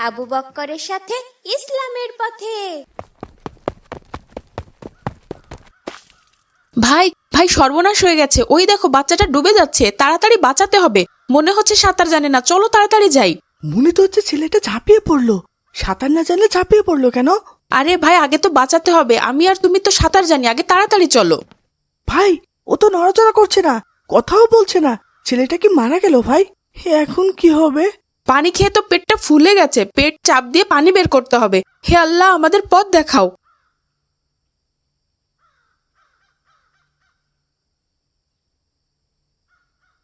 আবু বক্করের সাথে ইসলামের পথে। ভাই ভাই সর্বনাশ হয়ে গেছে, ওই দেখো বাচ্চাটা ডুবে যাচ্ছে, তাড়াতাড়ি বাঁচাতে হবে। মনে হচ্ছে সাঁতার জানে না, চলো তাড়াতাড়ি যাই। মনে তো হচ্ছে ছেলেটা ঝাঁপিয়ে পড়লো। সাঁতার না জানলে ঝাঁপিয়ে পড়লো কেন? আরে ভাই আগে তো বাঁচাতে হবে, আমি আর তুমি তো সাঁতার জানি, আগে তাড়াতাড়ি চলো। ভাই ও তো নড়াচড়া করছে না, কথাও বলছে না। ছেলেটা কি মারা গেল ভাই? এখন কি হবে? পানি খেয়ে তো পেটটা ফুলে গেছে, পেট চাপ দিয়ে পানি বের করতে হবে। হে আল্লাহ, আমাদের পথ দেখাও।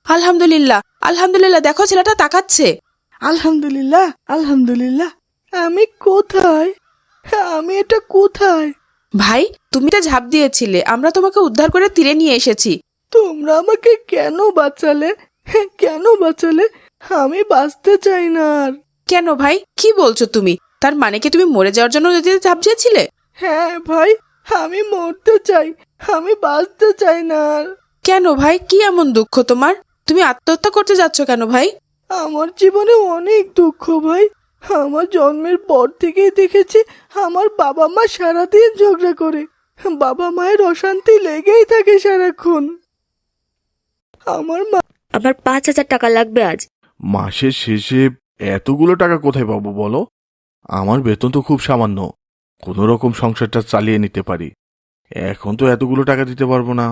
আলহামদুলিল্লাহ আলহামদুলিল্লাহ, দেখো ছেলেটা তাকাচ্ছে। আলহামদুলিল্লাহ আলহামদুলিল্লাহ। আমি কোথায়? আমি এটা কোথায়? ভাই তুমি তো ঝাঁপ দিয়েছিলে, আমরা তোমাকে উদ্ধার করে তীরে নিয়ে এসেছি। তোমরা আমাকে কেন বাঁচালে? কেন বাঁচালে? আমি বাঁচতে চাই না আর। কেন ভাই, কি বলছো তুমি? তার মানে কি তুমি মরে যাওয়ার জন্য নদীতে ঝাঁপ দিয়েছিলে? হ্যাঁ ভাই, আমি মরতে চাই, আমি বাঁচতে চাই না আর। কেন ভাই, কি এমন দুঃখ তোমার? তুমি আত্মহত্যা করতে যাচ্ছ কেন ভাই? আমার জীবনে অনেক দুঃখ ভাই। আমার জন্মের পর থেকেই দেখেছি আমার বাবা মা সারাদিন ঝগড়া করে। বাবা মায়ের অশান্তি লেগেই থাকে সারাক্ষণ। আমার 5,000 টাকা লাগবে আজ। মাসের শেষে এতগুলো টাকা কোথায় পাবো বলো? আমার বেতন তো খুব সামান্য, কোনো রকম সংসারটা চালিয়ে নিতে পারি। এখন তো এতগুলো টাকা দিতে পারবো না।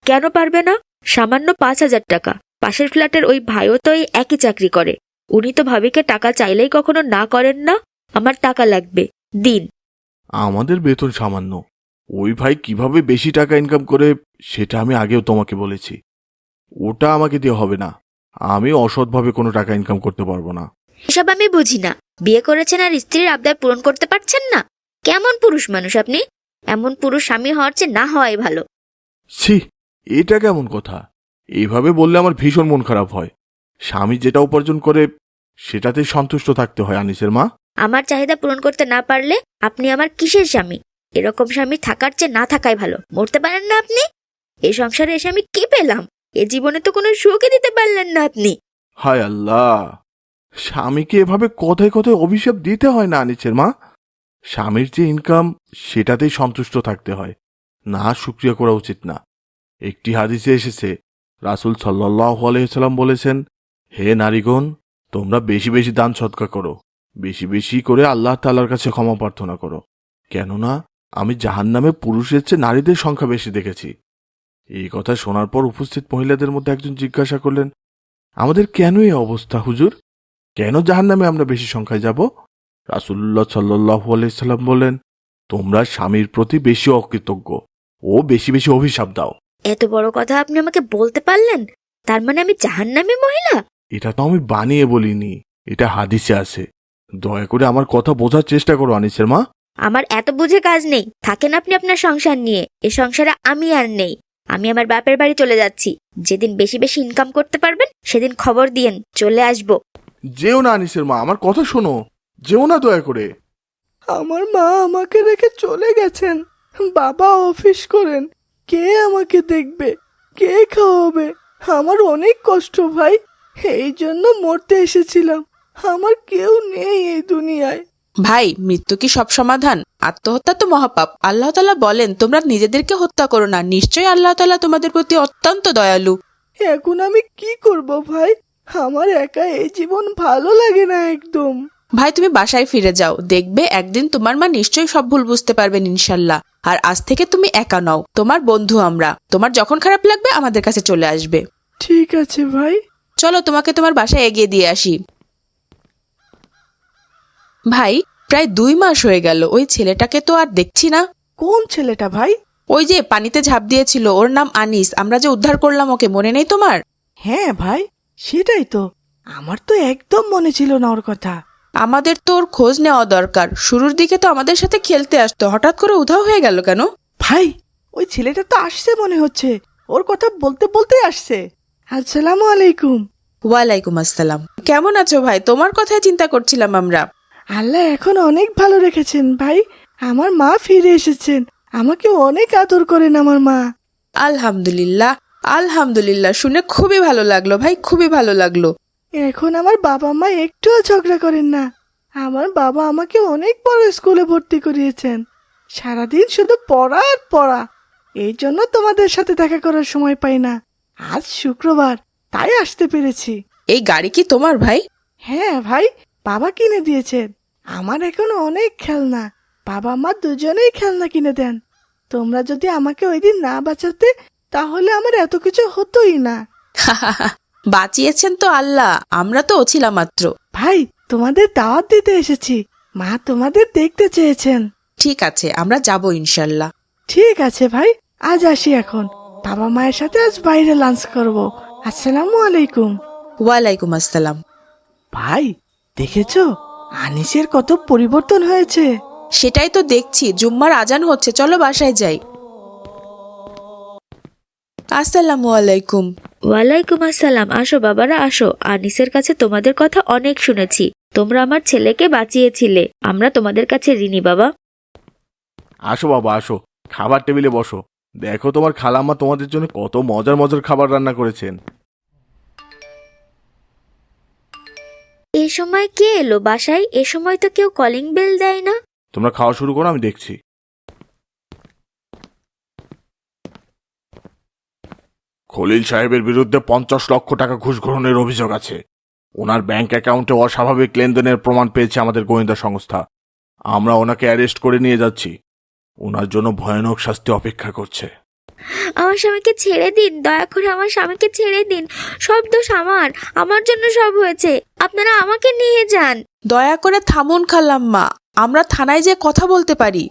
কেন পারবে না? সামান্য 5,000 টাকা। পাশের ফ্ল্যাটের ওই ভাইও তো এই একই চাকরি করে। উনি তো ভাবিকে টাকা চাইলেই কখনো না করেন না। আমার টাকা লাগবে, দিন। আমাদের বেতন সামান্য, ওই ভাই কিভাবে বেশি টাকা ইনকাম করে সেটা আমি আগেও তোমাকে বলেছি। ওটা আমাকে দিয়ে হবে না, আমি অসৎভাবে কোনো টাকা ইনকাম করতে পারবো না। এসব আমি বুঝি না। বিয়ে করেছেন আর স্ত্রীর আবদার পূরণ করতে পারছেন না? কেমন পুরুষ মানুষ আপনি? এমন পুরুষ স্বামী হওয়ার চেয়ে না হওয়াই ভালো। ছি, এটা কেমন কথা? এইভাবে বললে আমার ভীষণ মন খারাপ হয়। স্বামী যেটা উপার্জন করে সেটাতেই সন্তুষ্ট থাকতে হয় আনিসের মা। আমার চাহিদা পূরণ করতে না পারলে আপনি আমার কিসের স্বামী? এরকম স্বামী থাকার চেয়ে না থাকাই ভালো। মরতে পারেন না আপনি? এই সংসারে এসে আমি কি পেলাম? এ জীবনে তো কোনো সুখই দিতে পারলেন না আপনি। হায় আল্লাহ, স্বামীকে এভাবে কথায় কথায় অভিশাপ দিতে হয় না আনিসের মা। স্বামীর যে ইনকাম সেটাতেই সন্তুষ্ট থাকতে হয়, না শুকরিয়া করা উচিত না। একটি হাদিসে এসেছে, রাসূল সাল্লাল্লাহু আলাইহি ওয়াসাল্লাম বলেছেন, হে নারীগণ, তোমরা বেশি বেশি দান সদকা করো, বেশি বেশি করে আল্লাহ তাআলার কাছে ক্ষমা প্রার্থনা করো, কেননা আমি জাহান্নামে পুরুষের চেয়ে নারীদের সংখ্যা বেশি দেখেছি। এই কথা শোনার পর উপস্থিত মহিলাদের মধ্যে একজন জিজ্ঞাসা করলেন, আমাদের কেন এই অবস্থা হুজুর? কেন জাহান্নামে আমরা বেশি সংখ্যায় যাব? রাসূলুল্লাহ সাল্লাল্লাহু আলাইহি সাল্লাম বললেন, তোমরা স্বামীর প্রতি বেশি অকৃতজ্ঞ ও বেশি বেশি অভিশাপ দাও। এত বড় কথা আপনি আমাকে বলতে পারলেন? তার মানে আমি জাহান্নামী মহিলা? এটা তো আমি বানিয়ে বলিনি, এটা হাদিসে আছে। দয়া করে আমার কথা বোঝার চেষ্টা করো আনিসের মা। আমার এত বুঝে কাজ নেই। থাকেন আপনি আপনার সংসার নিয়ে। এ সংসারে আমি আর নেই। আমি আমার বাপের বাড়ি চলে যাচ্ছি। যেদিন বেশি বেশি ইনকাম করতে পারবেন সেদিন খবর দিয়েন, চলে আসবো। যেও না আনিসের মা, আমার কথা শোনো, যেও না দয়া করে। আমার মা আমাকে রেখে চলে গেছেন। বাবা অফিস করেন, কে আমাকে দেখবে, কে খাওয়াবে? আমার অনেক কষ্ট ভাই, এই জন্য মরতে এসেছিলাম। আমার কেউ নেই এই দুনিয়ায়। ভাই, মৃত্যু কি সব সমাধান? আত্মহত্যা তো মহাপাপ। আল্লাহ তাআলা বলেন, তোমরা নিজেদেরকে হত্যা করো না, নিশ্চয়ই আল্লাহ তাআলা তোমাদের প্রতি অত্যন্ত দয়ালু। এখন আমি কি করব ভাই? আমার একা এই জীবন ভালো লাগে না একদম। ভাই তুমি বাসায় ফিরে যাও, দেখবে একদিন তোমার মা নিশ্চয়ই সব ভুল বুঝতে পারবেন ইনশাল্লাহ। আর আজ থেকে তুমি একা নও, তোমার বন্ধু আমরা। তোমার যখন খারাপ লাগবে আমাদের কাছে চলে আসবে। ঠিক আছে ভাই। চলো তোমাকে তোমার বাসায় এগিয়ে দিয়ে আসি। ভাই, প্রায় 2 মাস হয়ে গেল, ওই ছেলেটাকে তো আর দেখছি না। কোন ছেলেটা ভাই? ওই যে পানিতে ঝাঁপ দিয়েছিল, ওর নাম আনিস। আমরা যে উদ্ধার করলাম ওকে, মনে নেই তোমার? হ্যাঁ ভাই, সেটাই তো। আমার তো একদম মনে ছিল না ওর কথা। আমাদের তো ওর খোঁজ নেওয়া দরকার। শুরুর দিকে তো আমাদের সাথে খেলতে আসতো, হঠাৎ করে উধাও হয়ে গেল কেন? ভাই, ওই ছেলেটা তো আসছে মনে হচ্ছে। ওর কথা বলতে বলতে আসছে। আসসালামু আলাইকুম। ওয়ালাইকুম আসসালাম। কেমন আছো ভাই? তোমার কথাই চিন্তা করছিলাম আমরা। আল্লাহ এখন অনেক ভালো রেখেছেন ভাই। আমার মা ফিরে এসেছেন। আমাকে অনেক আদর করেন আমার মা। আলহামদুলিল্লাহ আলহামদুলিল্লাহ, শুনে খুবই ভালো লাগলো ভাই, খুবই ভালো লাগলো। এখন আমার বাবা মা একটুও ঝগড়া করেন না। আমার বাবা আমাকে অনেক বড় স্কুলে ভর্তি করিয়েছেন। সারাদিন শুধু পড়া আর পড়া, এই জন্য তোমাদের সাথে দেখা করার সময় পাই না। আজ শুক্রবার, তাই আসতে পেরেছি। এই গাড়ি কি তোমার ভাই? হ্যাঁ ভাই, বাবা কিনে দিয়েছেন। আমার এখন অনেক খেলনা, বাবা মা দুজনেই খেলনা কিনে দেন। তোমরা যদি আমাকে ওই দিন না বাঁচাতে, তাহলে আমার এত কিছু হতোই না। বাঁচিয়েছেন তো আল্লাহ, আমরা তো ছিলাম মাত্র। ভাই, তোমাদের দাওয়াত দিতে এসেছি, মা তোমাদের দেখতে চেয়েছেন। ঠিক আছে, আমরা যাব ইনশাল্লাহ। ঠিক আছে ভাই, আজ আসি এখন। বাবা মায়ের সাথে আজ বাইরে লাঞ্চ করব। আসসালামু আলাইকুম। ওয়ালাইকুম আসসালাম। ভাই, দেখেছো আনিসের কত পরিবর্তন হয়েছে? সেটাই তো দেখছি, জুম্মার আজান হচ্ছে, চলো বাসায় যাই। আসসালামু আলাইকুম। ওয়ালাইকুম আসসালাম। আসো বাবারা, আসো। আনিসের কাছে তোমাদের কথা অনেক শুনেছি। তোমরা আমার ছেলেকে বাঁচিয়েছিলে, আমরা তোমাদের কাছে ঋণী বাবা। আসো বাবা, আসো, খাবার টেবিলে বসো। দেখো তোমার খালাম্মা তোমাদের জন্য কত মজার মজার খাবার রান্না করেছেন। এ সময় কে এলো বাসায়? এ সময় তো কেউ কলিং বেল দেয় না। তোমরা খাওয়া শুরু করো, আমি দেখছি। খলিল সাহেবের বিরুদ্ধে 50 লক্ষ টাকা ঘুষ গ্রহণের অভিযোগ আছে। ওনার ব্যাংক অ্যাকাউন্টে অস্বাভাবিক লেনদেনের প্রমাণ পেয়েছে আমাদের গোয়েন্দা সংস্থা। আমরা ওনাকে অ্যারেস্ট করে নিয়ে যাচ্ছি। ওনার জন্য ভয়ানক শাস্তি অপেক্ষা করছে। আমার স্বামীকে ছেড়ে দিন, দয়া করে আমার স্বামীকে ছেড়ে দিন। সব দোষ আমার জন্য সব হয়েছে। আপনারা আমাকে নিয়ে যান। দয়া করে থামুন খালাম্মা, আমরা থানায় যে কথা বলতে পারি।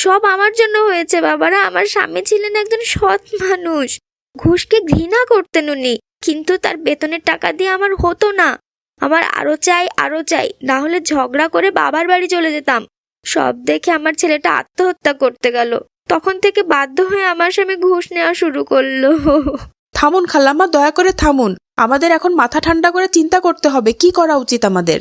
সব আমার জন্য হয়েছে বাবারা। আমার স্বামী ছিলেন একজন সৎ মানুষ, ঘুষকে ঘৃণা করতেন উনি, কিন্তু তার বেতনের টাকা দিয়ে আমার হতো না। আমার আরো চাই, না হলে ঝগড়া করে বাবার বাড়ি চলে যেতাম। সব দেখে আমার ছেলেটা আত্মহত্যা করতে গেল। তখন থেকে বাধ্য হয়ে আমার স্বামী ঘুষ নেওয়া শুরু করলো। থামুন খালাম্মা, দয়া করে থামুন। আমাদের এখন মাথা ঠান্ডা করে চিন্তা করতে হবে কি করা উচিত আমাদের।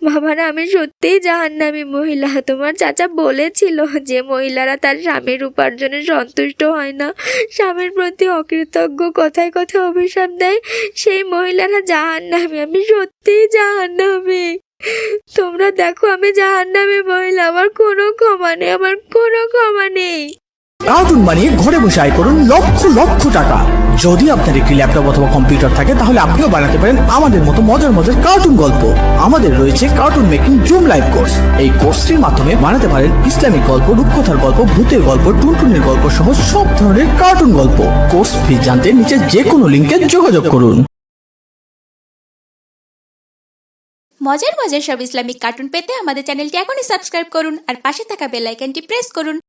বাবারা, আমি সত্যিই জাহান্নামী মহিলা। তোমার চাচা বলেছিল যে মহিলারা তার স্বামীর উপার্জনে সন্তুষ্ট হয় না, স্বামীর প্রতি অকৃতজ্ঞ, কথায় কথায় অভিশাপ দেয়, সেই মহিলারা জাহান্নামী। আমি সত্যিই জাহান্নামী। তোমরা দেখো, আমি জাহান্নামী মহিলা। আমার কোনো ক্ষমা নেই। কার্টুন বানিয়ে ঘরে বসে আয় করুন লক্ষ লক্ষ টাকা। যদি আপনার একটি ল্যাপটপ অথবা কম্পিউটার থাকে, তাহলে আপনিও বানাতে পারেন আমাদের মতো মজার মজার কার্টুন গল্প। আমাদের রয়েছে cartoon making zoom live course. এই কোর্সটির মাধ্যমে বানাতে পারেন ইসলামিক গল্প, রূপকথার গল্প, ভূতের গল্প, টুনটুনের গল্প সহ সব ধরনের কার্টুন গল্প। কোর্স ফি জানতে নিচে যে কোনো লিঙ্কে যোগাযোগ করুন। মজার সব ইসলামিক কার্টুন পেতে আমাদের চ্যানেলটি এখনই সাবস্ক্রাইব করুন আর পাশে থাকা বেল আইকনটি প্রেস করুন।